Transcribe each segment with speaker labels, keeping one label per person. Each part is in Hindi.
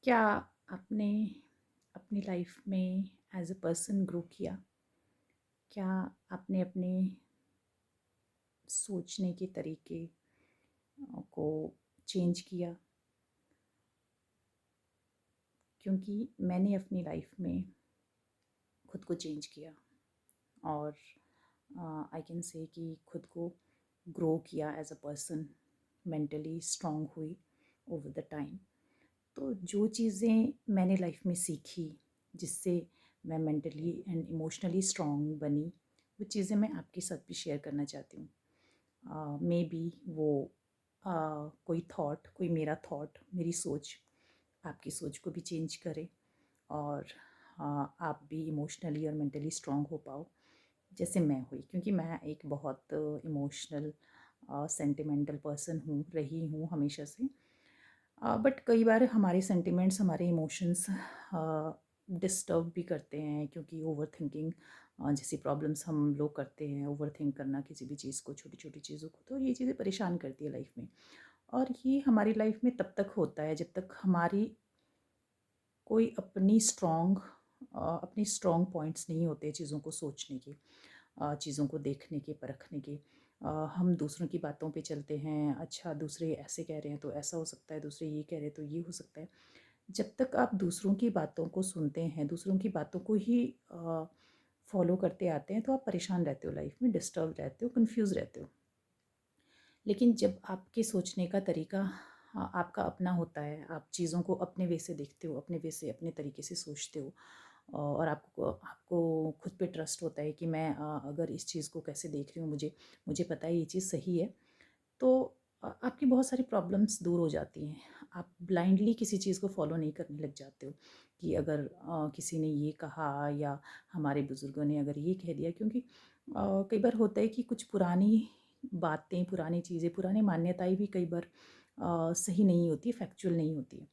Speaker 1: क्या आपने अपनी लाइफ में एज अ पर्सन ग्रो किया? क्या आपने अपने सोचने के तरीके को चेंज किया? क्योंकि मैंने अपनी लाइफ में खुद को चेंज किया और आई कैन से कि खुद को ग्रो किया as a person, mentally strong हुई ओवर द टाइम। तो जो चीज़ें मैंने लाइफ में सीखी जिससे मैं मेंटली एंड इमोशनली स्ट्रांग बनी, वो चीज़ें मैं आपके साथ भी शेयर करना चाहती हूँ। मे बी वो कोई थॉट, कोई मेरा थॉट, मेरी सोच आपकी सोच को भी चेंज करे और आप भी इमोशनली और मेंटली स्ट्रांग हो पाओ जैसे मैं हुई। क्योंकि मैं एक बहुत इमोशनल सेंटिमेंटल पर्सन हूँ, रही हूँ हमेशा से। बट कई बार हमारे सेंटिमेंट्स, हमारे इमोशंस डिस्टर्ब भी करते हैं, क्योंकि ओवर थिंकिंग जैसी प्रॉब्लम्स हम लोग करते हैं। ओवर थिंक करना किसी भी चीज़ को, छोटी छोटी चीज़ों को, तो ये चीज़ें परेशान करती है लाइफ में। और ये हमारी लाइफ में तब तक होता है जब तक हमारी कोई अपनी स्ट्रॉन्ग पॉइंट्स नहीं होते चीज़ों को सोचने के, चीज़ों को देखने के, परखने के। हम दूसरों की बातों पे चलते हैं, अच्छा दूसरे ऐसे कह रहे हैं तो ऐसा हो सकता है, दूसरे ये कह रहे हैं तो ये हो सकता है। जब तक आप दूसरों की बातों को सुनते हैं, दूसरों की बातों को ही फॉलो करते आते हैं, तो आप परेशान रहते हो लाइफ में, डिस्टर्ब रहते हो, कंफ्यूज रहते हो। लेकिन जब आपके सोचने का तरीका आपका अपना होता है, आप चीज़ों को अपने वे से देखते हो, अपने वे से, अपने तरीके से सोचते हो, और आपको आपको खुद पे ट्रस्ट होता है कि मैं अगर इस चीज़ को कैसे देख रही हूँ, मुझे मुझे पता है ये चीज़ सही है, तो आपकी बहुत सारी प्रॉब्लम्स दूर हो जाती हैं। आप ब्लाइंडली किसी चीज़ को फॉलो नहीं करने लग जाते हो कि अगर किसी ने ये कहा या हमारे बुज़ुर्गों ने अगर ये कह दिया। क्योंकि कई बार होता है कि कुछ पुरानी बातें, पुरानी चीज़ें, पुरानी मान्यताएं भी कई बार सही नहीं होती, फैक्चुअल नहीं होती है।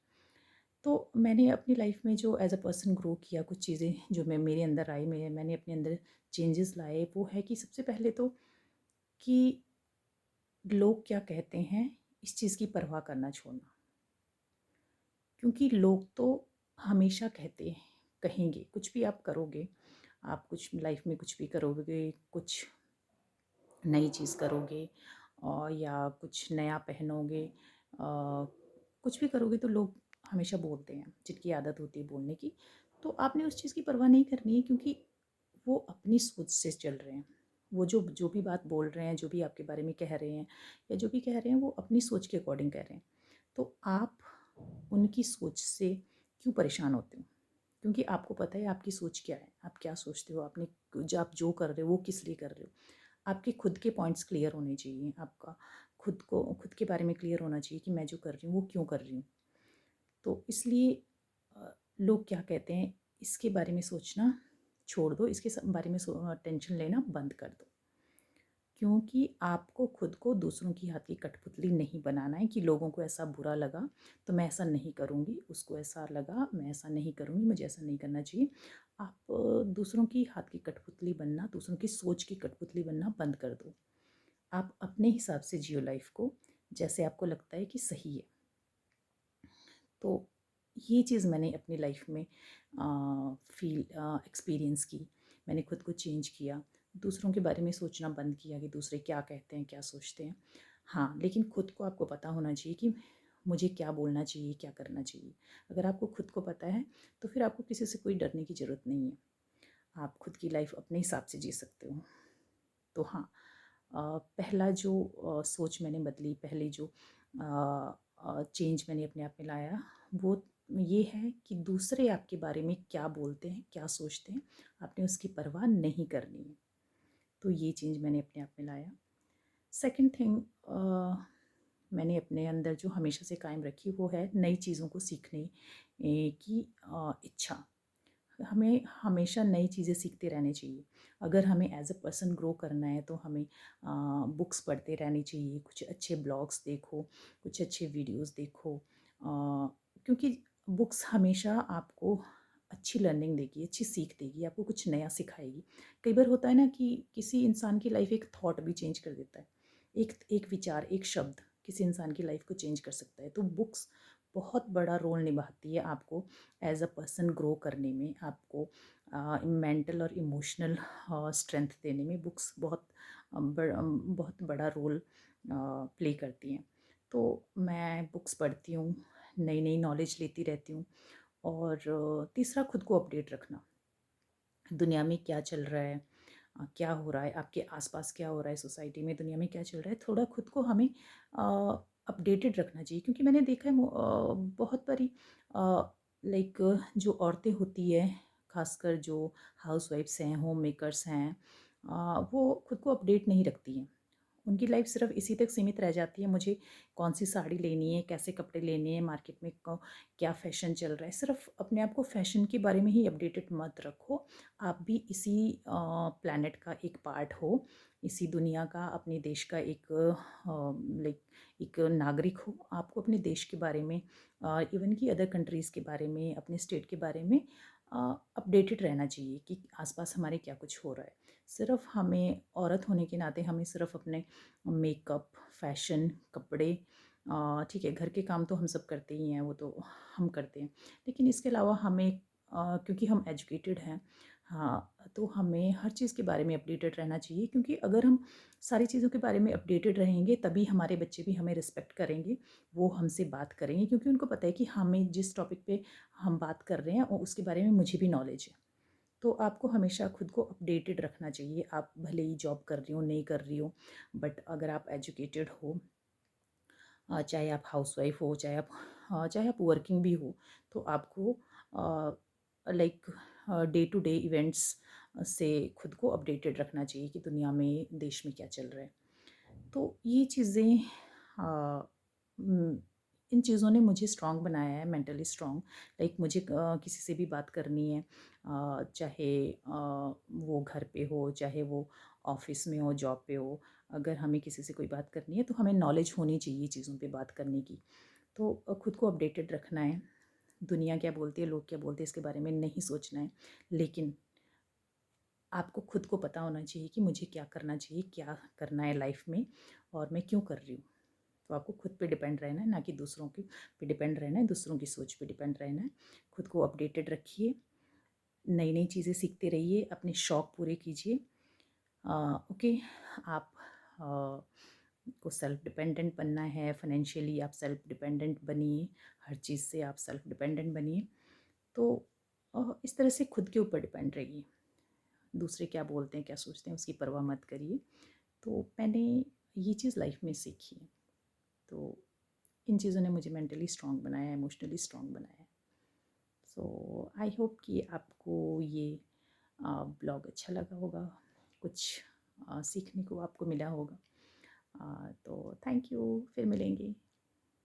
Speaker 1: तो मैंने अपनी लाइफ में जो एज अ पर्सन ग्रो किया, कुछ चीज़ें जो मेरे अंदर आई, मैंने अपने अंदर चेंजेस लाए, वो है कि सबसे पहले तो कि लोग क्या कहते हैं इस चीज़ की परवाह करना छोड़ना। क्योंकि लोग तो हमेशा कहते हैं, कहेंगे, कुछ भी आप करोगे, आप कुछ लाइफ में कुछ भी करोगे, कुछ नई चीज़ करोगे और या कुछ नया पहनोगे, कुछ भी करोगे तो लोग हमेशा बोलते हैं, जिनकी आदत होती है बोलने की। तो आपने उस चीज़ की परवाह नहीं करनी है, क्योंकि वो अपनी सोच से चल रहे हैं। वो जो जो भी बात बोल रहे हैं, जो भी आपके बारे में कह रहे हैं या जो भी कह रहे हैं, वो अपनी सोच के अकॉर्डिंग कह रहे हैं। तो आप उनकी सोच से क्यों परेशान होते हो? क्योंकि आपको पता है आपकी सोच क्या है, आप क्या सोचते हो, आपने आप जो कर रहे हो वो किस लिए कर रहे हो। आपके खुद के पॉइंट्स क्लियर होने चाहिए, आपका खुद के बारे में क्लियर होना चाहिए कि मैं जो कर रही हूँ वो क्यों कर रही हूँ। तो इसलिए लोग क्या कहते हैं इसके बारे में सोचना छोड़ दो, इसके बारे में टेंशन लेना बंद कर दो। क्योंकि आपको खुद को दूसरों की हाथ की कठपुतली नहीं बनाना है कि लोगों को ऐसा बुरा लगा तो मैं ऐसा नहीं करूँगी, उसको ऐसा लगा मैं ऐसा नहीं करूँगी, मुझे ऐसा नहीं करना चाहिए। आप दूसरों की हाथ की कठपुतली बनना, दूसरों की सोच की कठपुतली बनना बंद कर दो। आप अपने हिसाब से जियो लाइफ को, जैसे आपको लगता है कि सही है। तो ये चीज़ मैंने अपनी लाइफ में फील एक्सपीरियंस की। मैंने खुद को चेंज किया, दूसरों के बारे में सोचना बंद किया कि दूसरे क्या कहते हैं, क्या सोचते हैं। हाँ, लेकिन खुद को आपको पता होना चाहिए कि मुझे क्या बोलना चाहिए, क्या करना चाहिए। अगर आपको खुद को पता है तो फिर आपको किसी से कोई डरने की ज़रूरत नहीं है। आप खुद की लाइफ अपने हिसाब से जी सकते हो। तो हाँ, पहला जो सोच मैंने बदली, पहली जो चेंज मैंने अपने आप में लाया, वो ये है कि दूसरे आपके बारे में क्या बोलते हैं, क्या सोचते हैं, आपने उसकी परवाह नहीं करनी है। तो ये चेंज मैंने अपने आप में लाया। सेकंड थिंग मैंने अपने अंदर जो हमेशा से कायम रखी, वो है नई चीज़ों को सीखने की इच्छा। हमें हमेशा नई चीज़ें सीखते रहने चाहिए। अगर हमें एज अ पर्सन ग्रो करना है तो हमें बुक्स पढ़ते रहनी चाहिए, कुछ अच्छे ब्लॉग्स देखो, कुछ अच्छे वीडियोस देखो, क्योंकि बुक्स हमेशा आपको अच्छी लर्निंग देगी, अच्छी सीख देगी, आपको कुछ नया सिखाएगी। कई बार होता है ना कि किसी इंसान की लाइफ एक थॉट भी चेंज कर देता है, एक एक विचार, एक शब्द किसी इंसान की लाइफ को चेंज कर सकता है। तो बुक्स बहुत बड़ा रोल निभाती है आपको एज अ पर्सन ग्रो करने में, आपको मेंटल और इमोशनल स्ट्रेंथ देने में बुक्स बहुत बड़ा रोल प्ले करती हैं। तो मैं बुक्स पढ़ती हूँ, नई नई नॉलेज लेती रहती हूँ। और तीसरा, खुद को अपडेट रखना, दुनिया में क्या चल रहा है, क्या हो रहा है, आपके आसपास क्या हो रहा है, सोसाइटी में, दुनिया में क्या चल रहा है, थोड़ा खुद को हमें अपडेटेड रखना चाहिए। क्योंकि मैंने देखा है बहुत बारी लाइक जो औरतें होती है, खासकर जो हाउसवाइफ्स हैं, होम मेकर्स हैं, वो खुद को अपडेट नहीं रखती हैं। उनकी लाइफ सिर्फ इसी तक सीमित रह जाती है, मुझे कौन सी साड़ी लेनी है, कैसे कपड़े लेने हैं, मार्केट में क्या फ़ैशन चल रहा है। सिर्फ अपने आप को फ़ैशन के बारे में ही अपडेटेड मत रखो, आप भी इसी प्लैनेट का एक पार्ट हो, इसी दुनिया का, अपने देश का एक लाइक एक नागरिक हो। आपको अपने देश के बारे में, इवन कि अदर कंट्रीज़ के बारे में, अपने स्टेट के बारे में अपडेटेड रहना चाहिए कि आसपास हमारे क्या कुछ हो रहा है। सिर्फ हमें औरत होने के नाते हमें सिर्फ अपने मेकअप, फैशन, कपड़े, ठीक है, घर के काम तो हम सब करते ही हैं, वो तो हम करते हैं। लेकिन इसके अलावा हमें क्योंकि हम एजुकेटेड हैं, हाँ, तो हमें हर चीज़ के बारे में अपडेटेड रहना चाहिए। क्योंकि अगर हम सारी चीज़ों के बारे में अपडेटेड रहेंगे, तभी हमारे बच्चे भी हमें रिस्पेक्ट करेंगे, वो हमसे बात करेंगे, क्योंकि उनको पता है कि हमें जिस टॉपिक पे हम बात कर रहे हैं और उसके बारे में मुझे भी नॉलेज है। तो आपको हमेशा खुद को अपडेटेड रखना चाहिए। आप भले ही जॉब कर रही हो, नहीं कर रही हो, बट अगर आप एजुकेटेड हो, चाहे आप हाउसवाइफ हो, चाहे आप वर्किंग भी हो, तो आपको like day to day events से खुद को अपडेटेड रखना चाहिए कि दुनिया में, देश में क्या चल रहा है। तो ये चीज़ें, इन चीज़ों ने मुझे स्ट्रांग बनाया है, मेंटली स्ट्रांग। लाइक मुझे किसी से भी बात करनी है, चाहे वो घर पे हो, चाहे वो ऑफिस में हो, जॉब पे हो, अगर हमें किसी से कोई बात करनी है तो हमें नॉलेज होनी चाहिए चीज़ों पे बात करने की। तो खुद को अपडेटेड रखना है, दुनिया क्या बोलती है, लोग क्या बोलते हैं, इसके बारे में नहीं सोचना है। लेकिन आपको खुद को पता होना चाहिए कि मुझे क्या करना चाहिए, क्या करना है लाइफ में, और मैं क्यों कर रही हूँ। तो आपको खुद पे डिपेंड रहना है, ना कि दूसरों के पे डिपेंड रहना है, दूसरों की सोच पे डिपेंड रहना है। खुद को अपडेटेड रखिए, नई नई चीज़ें सीखते रहिए, अपने शौक़ पूरे कीजिए। ओके, आप को सेल्फ डिपेंडेंट बनना है, फाइनेंशियली आप सेल्फ डिपेंडेंट बनिए, हर चीज़ से आप सेल्फ डिपेंडेंट बनिए। तो इस तरह से खुद के ऊपर डिपेंड रहिए, दूसरे क्या बोलते हैं, क्या सोचते हैं, उसकी परवाह मत करिए। तो मैंने ये चीज़ लाइफ में सीखी है। तो इन चीज़ों ने मुझे मेंटली स्ट्रांग बनाया है, इमोशनली स्ट्रांग बनाया है। सो आई होप कि आपको ये ब्लॉग अच्छा लगा होगा, कुछ सीखने को आपको मिला होगा। तो थैंक यू, फिर मिलेंगे।